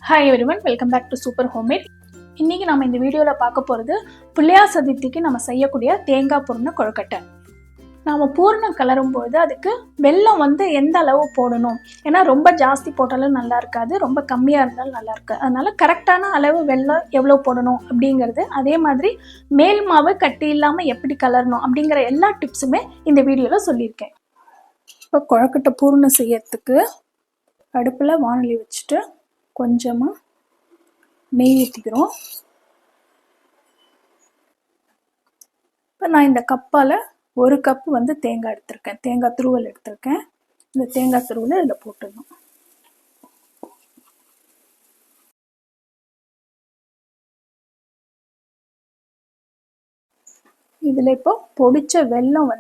Hi everyone, welcome back to super homemade. இன்றைக்கி நம்ம இந்த வீடியோவில் பார்க்க போகிறது பிள்ளையார் சதுர்த்திக்கு நம்ம செய்யக்கூடிய தேங்காய் பூர்ண கொழுக்கட்டை. நாம் பூர்ணம் கலரும்போது அதுக்கு வெல்லம் எந்த அளவு போடணும், ஏன்னா ரொம்ப ஜாஸ்தி போட்டாலும் நல்லா இருக்காது, ரொம்ப கம்மியாக இருந்தாலும் நல்லா இருக்காது. அதனால் கரெக்டான அளவு வெல்லம் எவ்வளோ போடணும் அப்படிங்கிறது, அதே மாதிரி மேல் மாவு கட்டி இல்லாமல் எப்படி கலரணும் அப்படிங்கிற எல்லா டிப்ஸுமே இந்த வீடியோவில் சொல்லியிருக்கேன். இப்போ கொழுக்கட்டை பூர்ணம் செய்யறதுக்கு அடுப்பில் வாணலி வச்சுட்டு கொஞ்சமாக நெய் ஊற்றிக்கிறோம். இப்போ நான் இந்த கப்பால் 1 கப்பு தேங்காய் எடுத்திருக்கேன், தேங்காய் துருவல் எடுத்திருக்கேன். இந்த தேங்காய் துருவலை இதில் போட்டுடணும். இதில் இப்போ பொடிச்ச வெல்லம்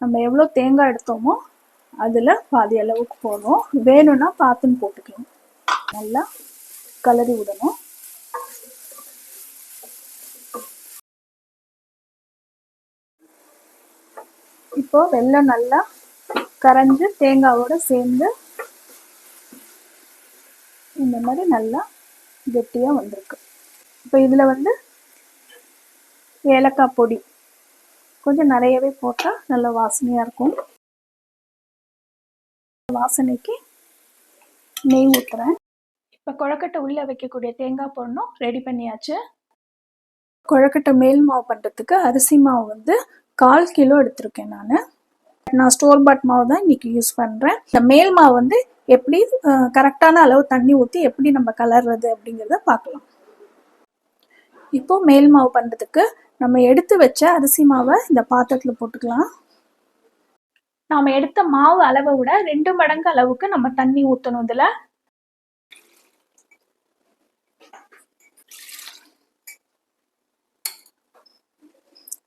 நம்ம எவ்வளோ தேங்காய் எடுத்தோமோ அதில் பாதி அளவுக்கு போடுறோம். வேணும்னா பார்த்துன்னு போட்டுக்கலாம். நல்லா கலரி விடணும். இப்போ வெல்லம் நல்லா கரைஞ்சு தேங்காவோட சேர்ந்து இந்த மாதிரி நல்லா கெட்டியாக வந்திருக்கு. இப்போ இதில் ஏலக்காய் பொடி கொஞ்சம் நிறையவே போட்டால் நல்ல வாசனையாக இருக்கும். வாசனைக்கு நெய் ஊற்றுறேன். இப்போ கொழுக்கட்டை உள்ளே வைக்கக்கூடிய தேங்காய் பூர்ணம் ரெடி பண்ணியாச்சு. கொழுக்கட்டை மேல் மாவு பண்ணுறதுக்கு அரிசி மாவு 1/4 கிலோ எடுத்திருக்கேன். நான் ஸ்டோர் பாட் மாவு தான் இன்னைக்கு யூஸ் பண்ணுறேன். இந்த மேல் மாவு எப்படி கரெக்டான அளவு தண்ணி ஊற்றி எப்படி நம்ம கலர்றது அப்படிங்கிறத பார்க்கலாம். இப்போ மேல் மாவு பண்ணுறதுக்கு நம்ம எடுத்து வச்ச அரிசி மாவை இந்த பாத்திரத்தில் போட்டுக்கலாம். நாம் எடுத்த மாவு அளவை விட 2 மடங்கு அளவுக்கு நம்ம தண்ணி ஊற்றணும். இதில்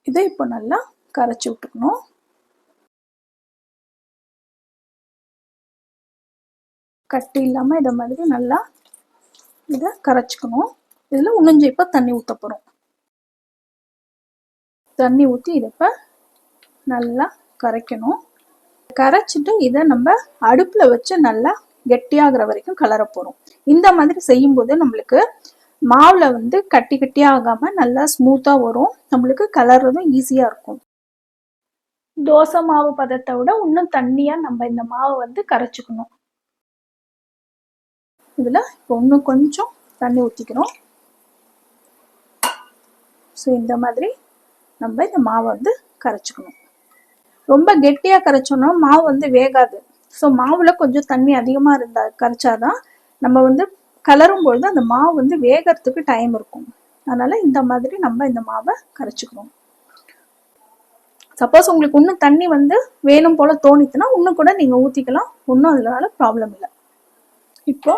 இதை இப்போ நல்லா கரைச்சி விட்டுக்கணும். கட்டி இல்லாமல் இதை மாதிரி நல்லா இதை கரைச்சிக்கணும். இதில் இன்னும் இப்போ தண்ணி ஊற்ற போகிறோம். தண்ணி ஊற்றி இதை இப்போ நல்லா கரைக்கணும். கரைச்சிட்டு இதை நம்ம அடுப்பில் வச்சு நல்லா கெட்டியாகிற வரைக்கும் கலர போகிறோம். இந்த மாதிரி செய்யும்போது நம்மளுக்கு மாவில் கட்டி கட்டியாக ஆகாமல் நல்லா ஸ்மூத்தாக வரும். நம்மளுக்கு கலர்றதும் ஈஸியாக இருக்கும். தோசை மாவு பதத்தை விட இன்னும் தண்ணியாக நம்ம இந்த மாவை கரைச்சிக்கணும். இதில் இப்போ இன்னும் கொஞ்சம் தண்ணி ஊற்றிக்கிறோம். ஸோ இந்த மாதிரி நம்ம இந்த மாவை கரைச்சிக்கணும். ரொம்ப கெட்டியாக கரைச்சோன்னா மாவு வேகாது. ஸோ மாவில் கொஞ்சம் தண்ணி அதிகமாக இருந்தால் கரைச்சாதான் நம்ம கலரும் பொழுது அந்த மாவு வேகிறதுக்கு டைம் இருக்கும். அதனால இந்த மாதிரி நம்ம இந்த மாவை கரைச்சிக்கணும். சப்போஸ் உங்களுக்கு இன்னும் தண்ணி வேணும் போல தோணிச்சுன்னா இன்னும் கூட நீங்கள் ஊற்றிக்கலாம். ஒன்றும் அதனால ப்ராப்ளம் இல்லை. இப்போ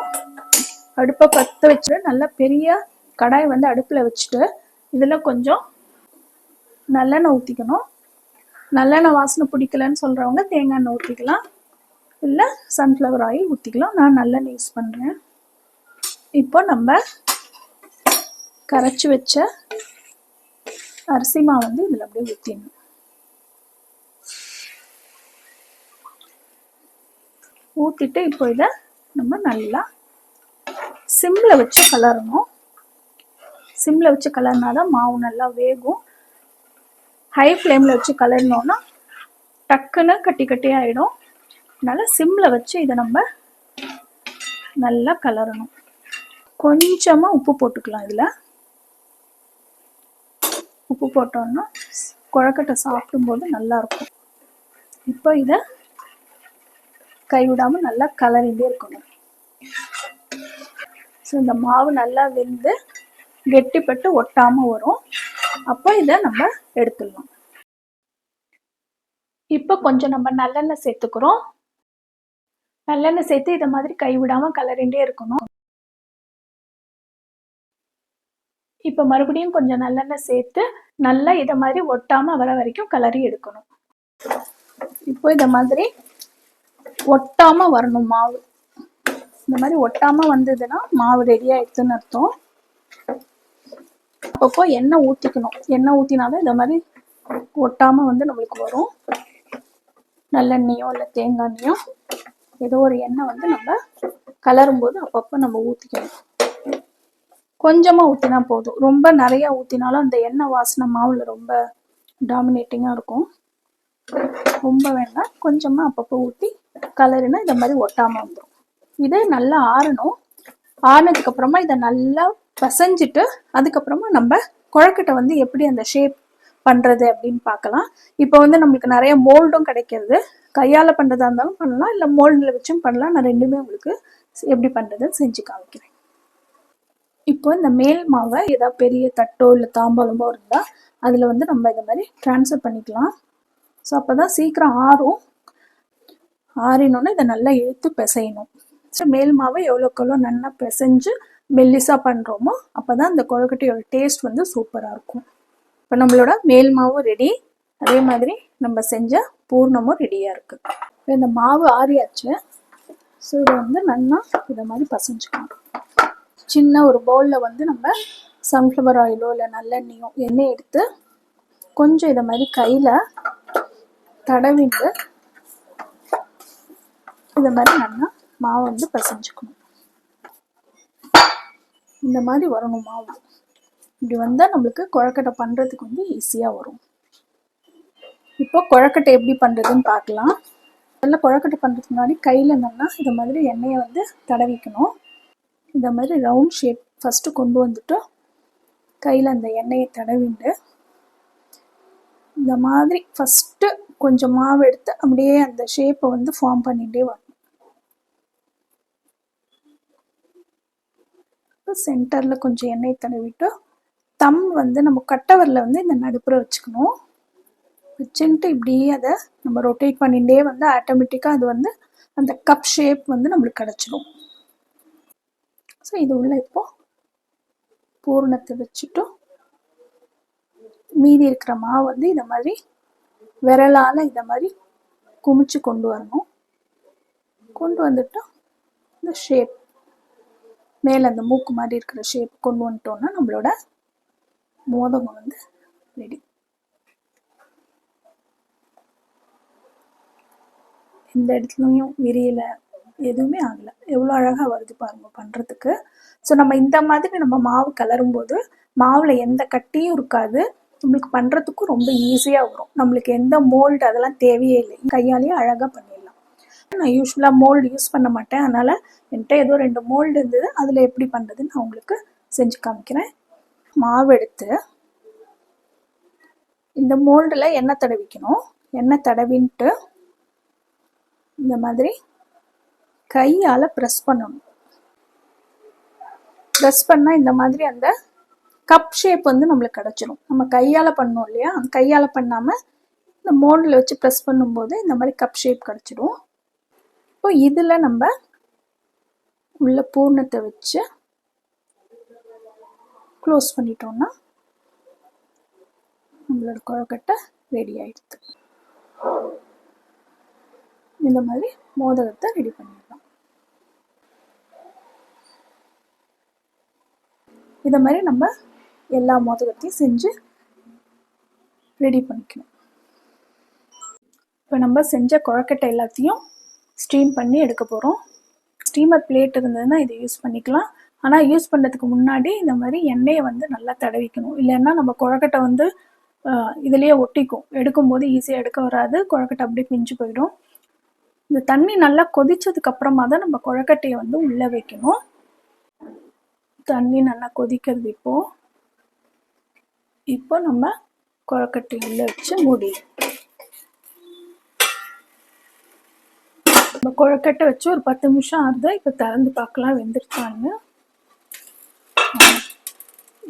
அடுப்பை பற்ற வச்சுட்டு நல்லா பெரிய கடாய் அடுப்பில் வச்சுட்டு இதில் கொஞ்சம் நல்லெண்ணெய் ஊற்றிக்கணும். நல்லெண்ணெய் வாசனை பிடிக்கலன்னு சொல்கிறவங்க தேங்காய் எண்ணெய் ஊற்றிக்கலாம், இல்லை சன்ஃப்ளவர் ஆயில் ஊற்றிக்கலாம். நான் நல்லெண்ணெய் யூஸ் பண்ணுறேன். இப்போ நம்ம கரைச்சி வச்ச அரிசி மாவு இதில் அப்படியே ஊற்றிடணும். ஊற்றிட்டு இப்போ இதை நம்ம நல்லா சிம்மில் வச்சு கலரணும். சிம்மில் வச்சு கலர்னாதான் மாவு நல்லா வேகும். ஹை ஃப்ளேமில் வச்சு கலர்னோன்னா டக்குன்னு கட்டி கட்டி ஆகிடும். அதனால் சிம்மில் வச்சு இதை நம்ம நல்லா கலரணும். கொஞ்சமாக உப்பு போட்டுக்கலாம். இதில் உப்பு போட்டோன்னா கொழுக்கட்டை சாப்பிடும்போது நல்லாயிருக்கும். இப்போ இதை கைவிடாமல் நல்லா கலரிண்டே இருக்கணும். ஸோ இந்த மாவு நல்லா வெந்து கெட்டிப்பட்டு ஒட்டாமல் வரும். அப்போ இதை நம்ம எடுத்துடலாம். இப்போ கொஞ்சம் நம்ம நல்லெண்ணெய் சேர்த்துக்கிறோம். நல்லெண்ணெய் சேர்த்து இதை மாதிரி கைவிடாமல் கலரிண்டே இருக்கணும். இப்போ மறுபடியும் கொஞ்சம் நல்லெண்ணெய் சேர்த்து நல்லா இதை மாதிரி ஒட்டாமல் வர வரைக்கும் கலரி எடுக்கணும். இப்போ இதை மாதிரி ஒட்டாமல் வரணும் மாவு. இந்த மாதிரி ஒட்டாமல் வந்ததுன்னா மாவு ரெடி ஆயிடுச்சுன்னு அர்த்தம். அப்பப்போ எண்ணெய் ஊற்றிக்கணும். எண்ணெய் ஊற்றினாதான் இதை மாதிரி ஒட்டாமல் நம்மளுக்கு வரும். நல்லெண்ணெயோ இல்லை தேங்காய் எண்ணெயோ ஏதோ ஒரு எண்ணெய் நம்ம கலரும் போது அப்பப்போ நம்ம ஊற்றிக்கணும். கொஞ்சமாக ஊற்றினா போதும். ரொம்ப நிறையா ஊற்றினாலும் அந்த எண்ணெய் வாசனை மாவில் ரொம்ப டாமினேட்டிங்காக இருக்கும். ரொம்ப வேண்டாம், கொஞ்சமாக அப்பப்போ ஊற்றி கலருனா இந்த மாதிரி ஒட்டாமல் வந்துடும். இதை நல்லா ஆறணும். ஆறினதுக்கப்புறமா இதை நல்லா பசைஞ்சிட்டு அதுக்கப்புறமா நம்ம கொழக்கட்டை வந்து எப்படி அந்த ஷேப் பண்ணுறது அப்படின்னு பார்க்கலாம். இப்போ வந்து நம்மளுக்கு நிறைய மோல்டும் கிடைக்கிறது. கையால் பண்ணுறதா இருந்தாலும் பண்ணலாம், இல்லை மோல்டில் வச்சும் பண்ணலாம். நான் ரெண்டுமே உங்களுக்கு எப்படி பண்ணுறதுன்னு செஞ்சு காமிக்கிறேன். இப்போ இந்த மேல் மாவை ஏதாவது பெரிய தட்டோ இல்லை தாம்பாளமோ இருந்தால் அதில் வந்து நம்ம இதை மாதிரி ட்ரான்ஸ்ஃபர் பண்ணிக்கலாம். ஸோ அப்போ தான் சீக்கிரம் ஆறும். ஆறினோன்னு இதை நல்லா இழுத்து பிசையணும். ஸோ மேல் மாவை எவ்வளோக்கெவ்வளோ நல்லா பிசைஞ்சு மெல்லிஸாக பண்ணுறோமோ அப்போ தான் இந்த கொழுக்கட்டையோட டேஸ்ட் வந்து சூப்பராக இருக்கும். இப்போ நம்மளோட மேல் மாவும் ரெடி, அதே மாதிரி நம்ம செஞ்ச பூர்ணமும் ரெடியாக இருக்குது. இப்போ இந்த மாவு ஆறியாச்சு. ஸோ இதை வந்து நல்லா இதை மாதிரி பசைஞ்சுக்கணும். சின்ன ஒரு பவுலில் வந்து நம்ம சன்ஃப்ளவர் ஆயிலோ இல்லை நல்லெண்ணெயோ எண்ணெய் எடுத்து கொஞ்சம் இதை மாதிரி கையில் தடவிட்டு இதை மாதிரி நல்லா மாவை வந்து பசைஞ்சுக்கணும். இந்த மாதிரி வரணும் மாவு. இப்படி வந்தால் நம்மளுக்கு கொழக்கட்டை பண்ணுறதுக்கு வந்து ஈஸியாக வரும். இப்போ கொழக்கட்டை எப்படி பண்ணுறதுன்னு பார்க்கலாம். நல்லா கொழக்கட்டை பண்ணுறதுக்கு முன்னாடி கையில் நல்லா இதை மாதிரி எண்ணெயை வந்து தடவிக்கணும். இந்த மாதிரி ரவுண்ட் ஷேப் ஃபஸ்ட்டு கொண்டு வந்துட்டு கையில் அந்த எண்ணெயை தடவிட்டு இந்த மாதிரி ஃபஸ்ட்டு கொஞ்சம் மாவு எடுத்து அப்படியே அந்த ஷேப்பை வந்து ஃபார்ம் பண்ணிகிட்டே வரணும். சென்டரில் கொஞ்சம் எண்ணெய் தடவிட்டு தம் வந்து நம்ம கட்டவரில் வந்து இந்த நடுப்புற வச்சுக்கணும். வச்சுட்டு இப்படியே அதை நம்ம ரொட்டேட் பண்ணிகிட்டே வந்து ஆட்டோமேட்டிக்காக அது வந்து அந்த கப் ஷேப் வந்து நம்மளுக்கு கிடச்சிடும். ஸோ இது உள்ள இப்போ பூரணத்தை வச்சுட்டு மீதி இருக்கிற மாவு வந்து இதை மாதிரி விரலால் இதை மாதிரி குமிச்சு கொண்டு வரணும். கொண்டு வந்துட்டு இந்த ஷேப் மேலே அந்த மூக்கு மாதிரி இருக்கிற ஷேப் கொண்டு வந்துட்டோம்னா நம்மளோட மோதகம் வந்து ரெடி. எந்த இடத்துலையும் விரியல, எதுவுமே ஆகலை. எவ்வளோ அழகாக வருது பாருங்க பண்ணுறதுக்கு. ஸோ நம்ம இந்த மாதிரி நம்ம மாவு கலரும் போது மாவில் எந்த கட்டியும் இருக்காது. நம்மளுக்கு பண்ணுறதுக்கும் ரொம்ப ஈஸியாக வரும். நம்மளுக்கு எந்த மோல்டு அதெல்லாம் தேவையே இல்லை, கையாலேயே அழகாக பண்ணிடலாம். நான் யூஸ்வலாக மோல்டு யூஸ் பண்ண மாட்டேன், அதனால் என்கிட்ட ஏதோ 2 மோல்டு இருந்தது. அதில் எப்படி பண்ணுறதுன்னு நான் உங்களுக்கு செஞ்சு காமிக்கிறேன். மாவு எடுத்து இந்த மோல்டில் எண்ணெய் தடவிக்கணும். எண்ணெய் தடவின்ட்டு இந்த மாதிரி கையால் ப்ரெஸ் பண்ணணும். ப்ரெஸ் பண்ணால் இந்த மாதிரி அந்த கப் ஷேப் வந்து நம்மளுக்கு கிடச்சிரும். நம்ம கையால் பண்ணோம் இல்லையா, அந்த கையால் பண்ணாமல் இந்த மோல்டில் வச்சு ப்ரெஸ் பண்ணும்போது இந்த மாதிரி கப் ஷேப் கிடச்சிடும். இப்போ இதில் நம்ம உள்ள பூர்ணத்தை வச்சு க்ளோஸ் பண்ணிட்டோம்னா நம்மளோட கொழுக்கட்டை ரெடி ஆயிடுது. இந்த மாதிரி மோதகத்தை ரெடி பண்ணிடலாம். இதை மாதிரி நம்ம எல்லா மோதகத்தையும் செஞ்சு ரெடி பண்ணிக்கணும். இப்போ நம்ம செஞ்ச கொழுக்கட்டை எல்லாத்தையும் ஸ்டீம் பண்ணி எடுக்க போகிறோம். ஸ்டீமர் பிளேட் இருந்ததுன்னா இதை யூஸ் பண்ணிக்கலாம். ஆனால் யூஸ் பண்ணுறதுக்கு முன்னாடி இந்த மாதிரி எண்ணெயை வந்து நல்லா தடவிக்கணும். இல்லைன்னா நம்ம கொழுக்கட்டை வந்து இதுலேயே ஒட்டிக்கும். எடுக்கும்போது ஈஸியாக எடுக்க வராது, கொழுக்கட்டை அப்படியே பிஞ்சு போயிடும். இந்த தண்ணி நல்லா கொதிச்சதுக்கு அப்புறமா தான் நம்ம கொழுக்கட்டையை வந்து உள்ளே வைக்கணும். தண்ணி நல்லா கொதிக்கிறது. இப்போ நம்ம கொழுக்கட்டை உள்ளே வச்சு மூடி. நம்ம கொழுக்கட்டை வச்சு ஒரு 10 நிமிஷம் ஆகுது. இப்போ திறந்து பார்க்கலாம் வெந்துருச்சான்னு.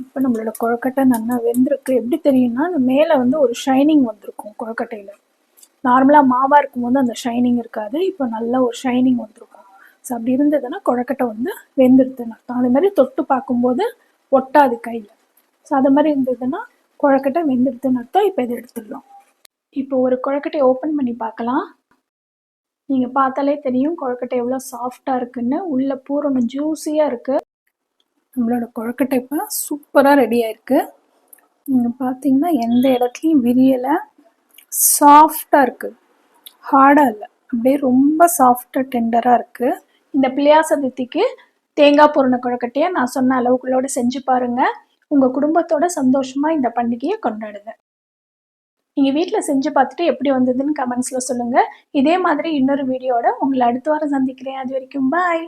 இப்போ நம்மளோட கொழுக்கட்டை நல்லா வெந்திருக்கு. எப்படி தெரியும்னா அந்த மேலே வந்து ஒரு ஷைனிங் வந்திருக்கும் கொழுக்கட்டையில். நார்மலாக மாவாக இருக்கும்போது அந்த ஷைனிங் இருக்காது. இப்போ நல்லா ஒரு ஷைனிங் வந்திருக்கும். ஸோ அப்படி இருந்ததுன்னா கொழுக்கட்டை வந்து வெந்துருதுன்னு அர்த்தம். அதே மாதிரி தொட்டு பார்க்கும்போது ஒட்டாது கையில். ஸோ அது மாதிரி இருந்ததுன்னா கொழுக்கட்டை வெந்துருதுன்னு அர்த்தம். இப்போ இதை எடுத்துடலாம். இப்போ ஒரு கொழுக்கட்டை ஓப்பன் பண்ணி பார்க்கலாம். நீங்கள் பார்த்தாலே தெரியும் கொழுக்கட்டை எவ்வளோ சாஃப்டாக இருக்குன்னு. உள்ள பூரணம் ஜூஸியாக இருக்குது. நம்மளோட கொழுக்கட்டை இப்போ சூப்பராக ரெடி ஆயிருக்கு. நீங்கள் பார்த்தீங்கன்னா எந்த இடத்துலையும் விரியலை, சாஃப்டாக இருக்குது, ஹார்டாக இல்லை, அப்படியே ரொம்ப சாஃப்டாக டெண்டராக இருக்குது. இந்த பிள்ளையார் சதுர்த்திக்கு தேங்காய் பூரண கொழுக்கட்டையை நான் சொன்ன அளவுகளோடு செஞ்சு பாருங்கள். உங்கள் குடும்பத்தோட சந்தோஷமாக இந்த பண்டிகையை கொண்டாடுங்க. நீங்கள் வீட்டில் செஞ்சு பார்த்துட்டு எப்படி வந்ததுன்னு கமெண்ட்ஸில் சொல்லுங்கள். இதே மாதிரி இன்னொரு வீடியோட உங்களை அடுத்த வாரம் சந்திக்கிறேன். அது வரைக்கும் பாய்.